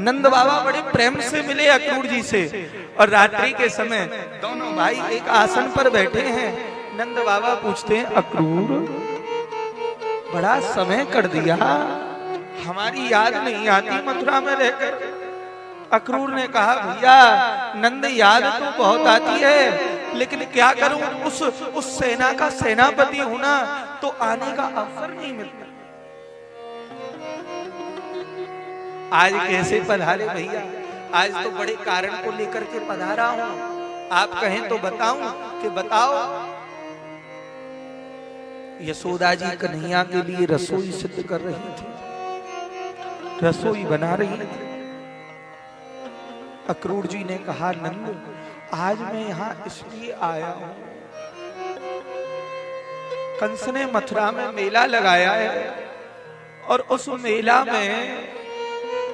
नंद बाबा बड़े प्रेम से मिले अक्रूर जी से, और रात्रि के समय दोनों भाई एक आसन पर बैठे हैं। नंद बाबा पूछते हैं, अक्रूर बड़ा समय कर दिया, हमारी याद नहीं आती मथुरा में रहकर? अक्रूर ने कहा, भैया नंद याद तो बहुत आती है, लेकिन क्या करूं, उस सेना का सेनापति हूं ना, तो आने का अवसर नहीं मिलता। आज कैसे पधारे भैया? आज तो बड़े कारण को लेकर के पधारा हूं, आप कहें तो बताऊं कि बताओ। यशोदा जी कन्हैया के लिए रसोई सिद्ध कर रही थी, रसोई बना रही थी। अक्रूर जी ने कहा, नंद आज मैं यहाँ इसलिए आया हूं, कंस ने मथुरा में मेला लगाया है, और उस मेला में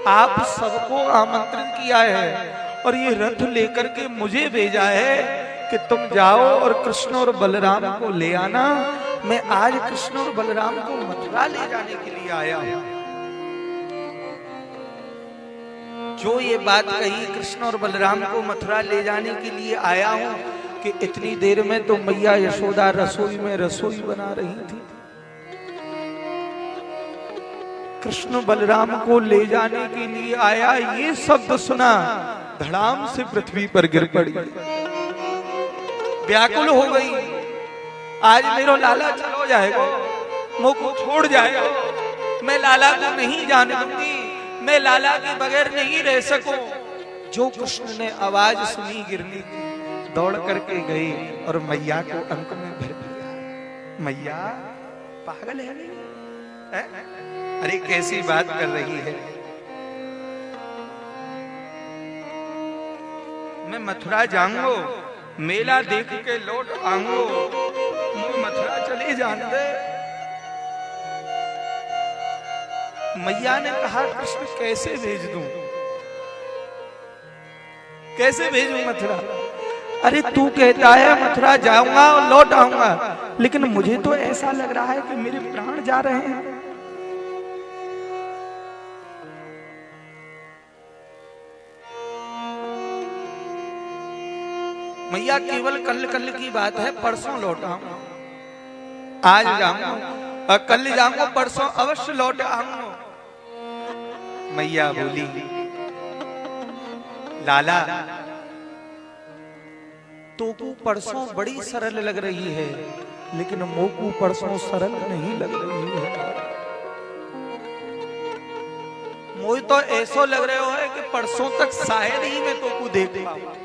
आप सबको आमंत्रित किया है, और ये रथ लेकर के मुझे भेजा है कि तुम जाओ और कृष्ण और बलराम को ले आना। मैं आज कृष्ण और बलराम को मथुरा ले जाने के लिए आया हूं। जो ये बात कही, कृष्ण और बलराम को मथुरा ले जाने के लिए आया हूं, कि इतनी देर में तो मैया यशोदा रसोई में रसोई बना रही थी। कृष्ण बलराम को ले जाने के लिए आया, ये शब्द सुना, धड़ाम से पृथ्वी पर गिर पड़ी, व्याकुल हो गई। आज मेरा लाला चलो जाएगा, मुझको छोड़ जाएगा, मैं लाला को नहीं जाने दूंगी, मैं लाला के बगैर नहीं रह सकूं। जो कृष्ण ने आवाज सुनी गिरने की, दौड़ करके गई और मैया को अंक में भर दिया। मैया पागल है? अरे कैसी बात कर रही है? मैं मथुरा जाऊंगो, मेला देख के लौट आऊंगो, मुझे मथुरा चले जाने दे। मैया ने कहा, कृष्ण कैसे भेज दूं, कैसे भेजूं मथुरा? अरे तू कहता है मथुरा जाऊंगा और लौट आऊंगा, लेकिन मुझे तो ऐसा लग रहा है कि मेरे प्राण जा रहे हैं। मैया केवल कल कल की बात है, परसों लौट आऊंगा, आज जाऊंगा, कल जाऊंगा, परसों अवश्य लौट आऊंगा। मैया बोली, लाला तोकू परसों बड़ी सरल लग रही है, लेकिन मोकू परसों सरल नहीं लग रही है। मुझे तो ऐसा लग रहा है कि परसों तक शायद ही मैं तोकू देख पाऊं।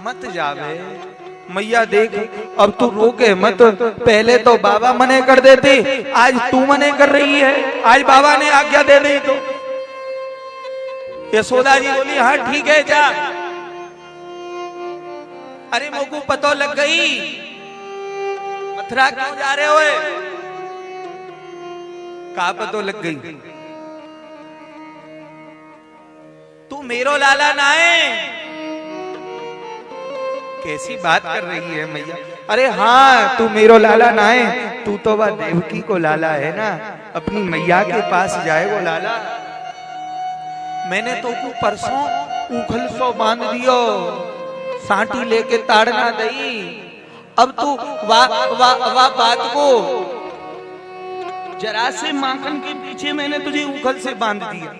मत जावे मैया, देख अब तू रोके मत, पहले तो बाबा मने कर देते, आज तू मने कर रही है, आज बाबा ने आज्ञा दे दी तो। यशोदा जी बोली, हाँ ठीक है जा। अरे मोकू पतो लग गई, मथुरा क्यों जा रहे हो? कहा पतो लग गई? तू मेरो लाला ना है। कैसी बात कर रही है मैया? अरे हाँ तू मेरो लाला ना है, तू तो वह देवकी को लाला है ना, अपनी मैया के पास जाए वो लाला। मैंने तो को परसों उखल सो बांध दियो, सांटी लेके ताड़ना दई, अब तू वा बात को जरा से माखन के पीछे मैंने तुझे उखल से बांध दिया।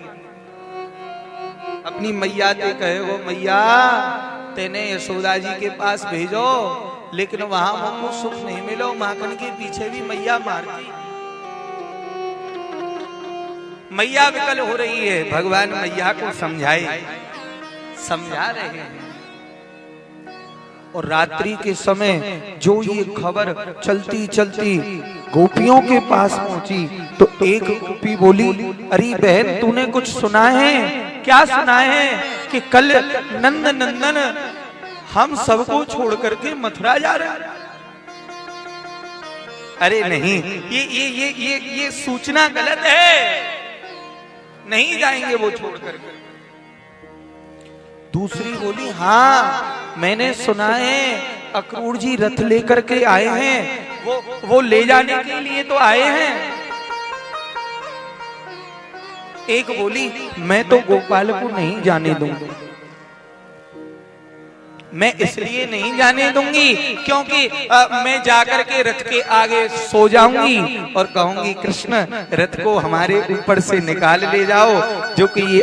अपनी मैया ते कहे, वो मैया तेने यशोदा जी के पास भेजो, लेकिन वहां मुझको सुख नहीं मिलो, माखन के पीछे भी मैया मारती। मैया विकल हो रही है, भगवान मैया को समझाए, समझा रहे हैं। और रात्रि के समय जो ये खबर चलती चलती गोपियों के पास पहुंची, तो एक गोपी बोली, अरे बहन तूने कुछ सुना है? क्या सुना है? कि कल नंद नंदन हम सबको छोड़ करके मथुरा जा रहे हैं। अरे नहीं, ये सूचना गलत है, नहीं जाएंगे वो छोड़ करके। दूसरी बोली, हाँ मैंने सुना है अक्रूर जी रथ लेकर के आए हैं, वो ले जाने के लिए तो आए हैं। एक बोली, मैं तो गोपाल को नहीं जाने दूंगी। मैं इसलिए नहीं जाने दूंगी क्योंकि मैं जाकर के रथ के आगे सो जाऊंगी और कहूंगी कृष्ण रथ को हमारे ऊपर से निकाल ले जाओ, जो कि ये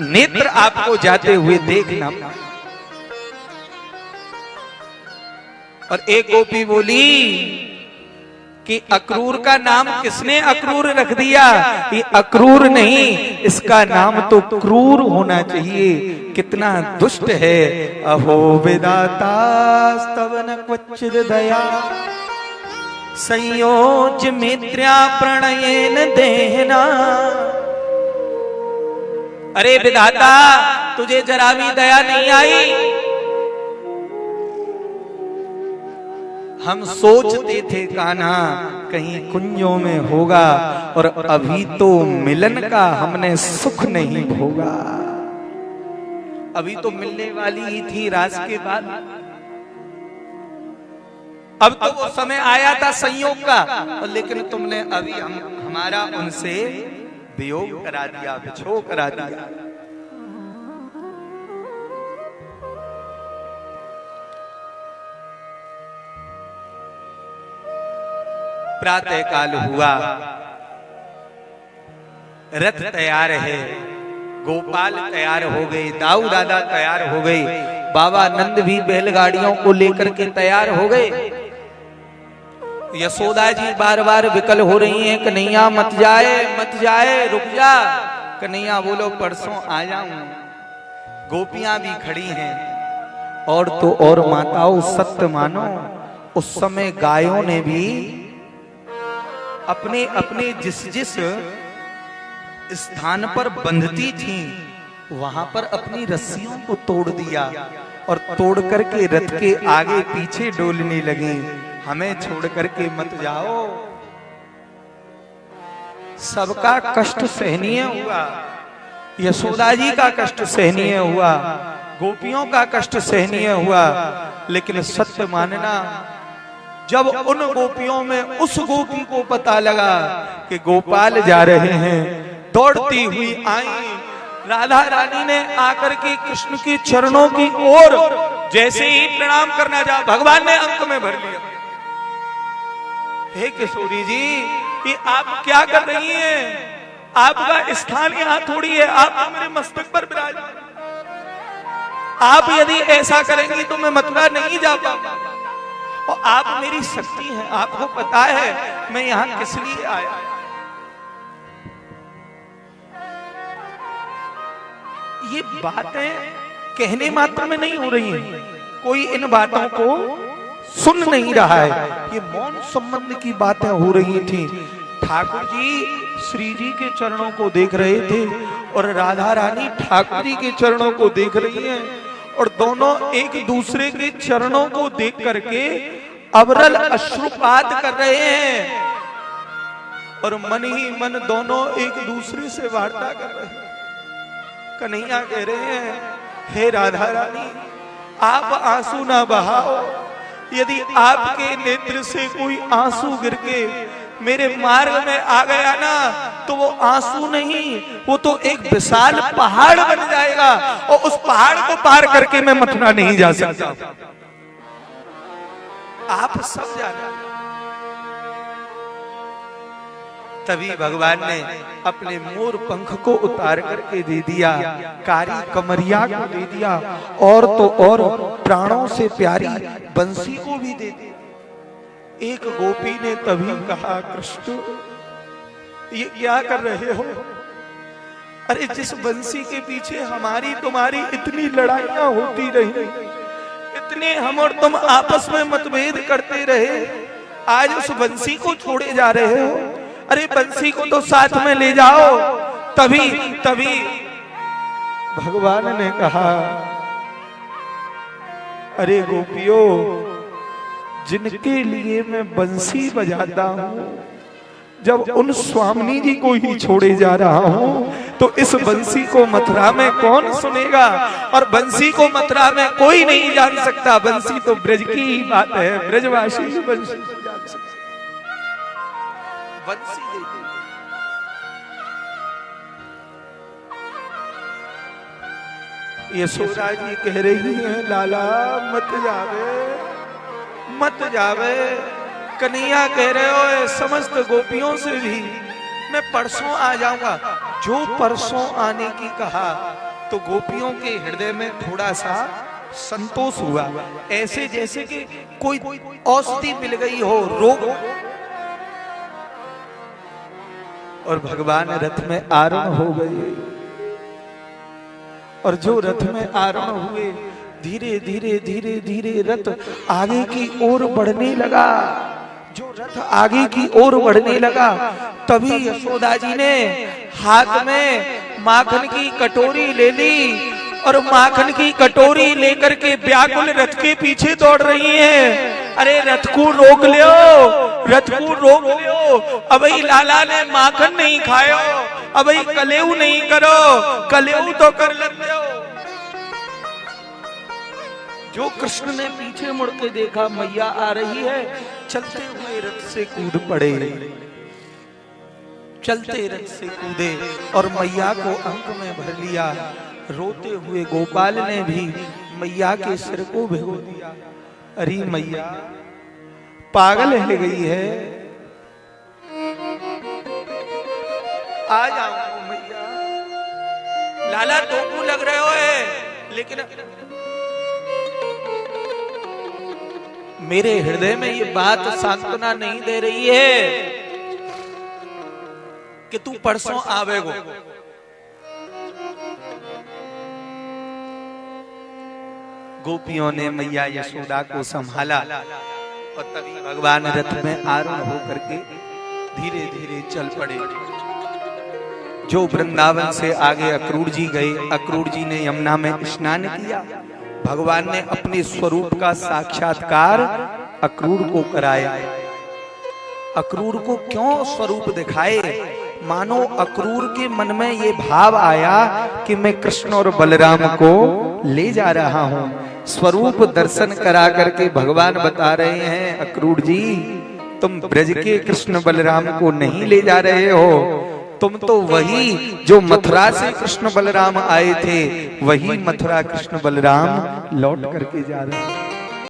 नेत्र आपको जाते हुए देखना। और एक गोपी बोली कि अक्रूर का नाम किसने अक्रूर रख दिया? ये अक्रूर नहीं, इसका नाम तो क्रूर होना चाहिए। कितना दुष्ट है। अहो विधाता स्तवन क्वचिद दया संयोज मित्र्या प्रणयेन देहना। अरे विधाता, तुझे जरा भी दया नहीं आई? हम सोचते थे कान्हा कहीं कुंजों में होगा, और अभी तो मिलन का हमने सुख नहीं भोगा। अभी तो मिलने वाली ही थी रास के बाद, अब तो वो समय आया था संयोग का, लेकिन तुमने अभी हमारा उनसे वियोग करा दिया, विछोह करा दिया। प्रातः काल हुआ, रथ तैयार है, गोपाल तैयार हो गए, दाऊ दादा तैयार हो गए, बाबा नंद भी बैलगाड़ियों को लेकर के तैयार हो गए। यशोदा जी बार बार विकल हो रही हैं, कन्हैया मत जाए मत जाए, रुक जा। कन्हैया बोलो परसों आ जाऊं। गोपियां भी खड़ी हैं, और तो और माताओं सत्य मानो, उस समय गायों ने भी अपने अपने जिस जिस स्थान पर बंधती थी वहां पर अपनी रस्सियों को तोड़ दिया, और तोड़ करके रथ के आगे पीछे डोलने लगे। हमें छोड़ करके मत जाओ। सबका कष्ट सहनीय हुआ, यशोदा जी का कष्ट सहनीय हुआ, गोपियों का कष्ट सहनीय हुआ, लेकिन सत्य मानना, जब उन गोपियों में उस गोपी को पता लगा कि गोपाल जा रहे हैं, दौड़ती हुई आई। राधा रानी ने आकर के कृष्ण के चरणों की ओर जैसे ही प्रणाम करना जा, भगवान ने अंक में भर लिया। हे किशोरी जी, ये आप क्या कर रही हैं? आपका स्थान यहाँ थोड़ी है, आप मेरे मस्तक पर विराजमान। आप यदि ऐसा करेंगी तो मैं मथुरा नहीं जा पाऊंगा, और आप मेरी शक्ति हैं। आपको पता है मैं यहां किस लिए आया। ये बातें कहने मात्र में नहीं हो रही हैं, कोई इन बातों को सुन नहीं रहा है। ये मौन संबंध की बातें हो रही थी। ठाकुर जी श्री जी के चरणों को देख रहे थे, और राधा रानी ठाकुर जी के चरणों को देख रही हैं, और दोनों एक दूसरे के चरणों को देख करके अविरल अश्रुपात कर रहे हैं, और मन ही मन दोनों एक दूसरे से वार्ता कर रहे हैं। कन्हैया कह रहे हैं, हे राधा रानी, आप आंसू ना बहाओ। यदि आपके नेत्र से कोई आंसू गिर के मेरे मार्ग में आ गया ना, तो वो आंसू नहीं, वो तो एक विशाल पहाड़ बन जाएगा, और उस पहाड़ को पार करके मैं मथुरा नहीं जा सकता। आप सब जाना। तभी भगवान ने अपने मोर पंख को उतार करके दे दिया, कारी कमरिया को दे दिया, और तो और प्राणों से प्यारी बंसी को भी दे दिया। एक गोपी ने तभी कहा, कृष्ण ये क्या कर रहे हो? अरे जिस बंसी के पीछे हमारी तुम्हारी इतनी लड़ाइयां होती रही, इतने हम और तुम आपस में मतभेद करते रहे, आज उस बंसी को छोड़े जा रहे हो? अरे बंसी को तो साथ में ले जाओ। तभी तभी भगवान ने कहा, अरे गोपियों, जिनके लिए मैं बंसी बजाता हूं, जब उन स्वामिनी जी को ही छोड़े जा रहा हूं, तो इस बंसी को मथुरा में कौन सुनेगा? और बंसी को मथुरा में कोई नहीं जान सकता। बंसी तो ब्रज की ही बात है, ब्रजवासी बंसी जान सकते। बंसी यशोदा जी कह रही हैं लाला मत जावे, मत जावे। कन्हैया कह रहे हो समस्त गोपियों से भी मैं परसों आ जाऊंगा। जो परसों आने की कहा तो गोपियों के हृदय में थोड़ा सा संतोष हुआ, ऐसे जैसे कि कोई औषधि मिल गई हो रोग। और भगवान रथ में आरूढ़ हो गए, और जो रथ में आरूढ़ हुए धीरे धीरे धीरे धीरे रथ आगे की ओर बढ़ने लगा। जो रथ आगे की ओर बढ़ने लगा तभी यशोदा जी ने हाथ में माखन की कटोरी ले ली, और माखन की कटोरी लेकर के व्याकुल रथ के पीछे दौड़ रही हैं। अरे रथ को रोक लियो, रथ को रोक लियो। अबई लाला ने माखन नहीं खायो, अबई कलेऊ नहीं करो, कलेऊ तो कर लेते हो। जो कृष्ण ने पीछे मुड़ के देखा मैया आ रही है, चलते हुए रथ से कूद पड़े, चलते रथ से कूदे और मैया को अंक में भर लिया। रोते हुए गोपाल ने भी मैया के सिर को भिगो दिया। अरे मैया पागल हो गई है, आ जाओ मैया। लाला तुमको लग रहे हो लेकिन मेरे हृदय में ये बात सांत्वना नहीं दे रही है कि तू परसों आवेगो। गोपियों ने मैया यशोदा को संभाला और तभी भगवान रथ में आरूढ़ होकर के धीरे धीरे चल पड़े। जो वृंदावन से आगे अक्रूर जी गए, अक्रूर जी ने यमुना में स्नान किया। भगवान ने अपने स्वरूप का साक्षात्कार अक्रूर को कराया। अक्रूर को क्यों स्वरूप दिखाए? मानो अक्रूर के मन में ये भाव आया कि मैं कृष्ण और बलराम को ले जा रहा हूं। स्वरूप दर्शन करा करके भगवान बता रहे हैं अक्रूर जी तुम ब्रज के कृष्ण बलराम को नहीं ले जा रहे हो, तुम तो वही जो मथुरा से कृष्ण बलराम आए थे वही मथुरा कृष्ण बलराम लौट करके जा रहे हैं।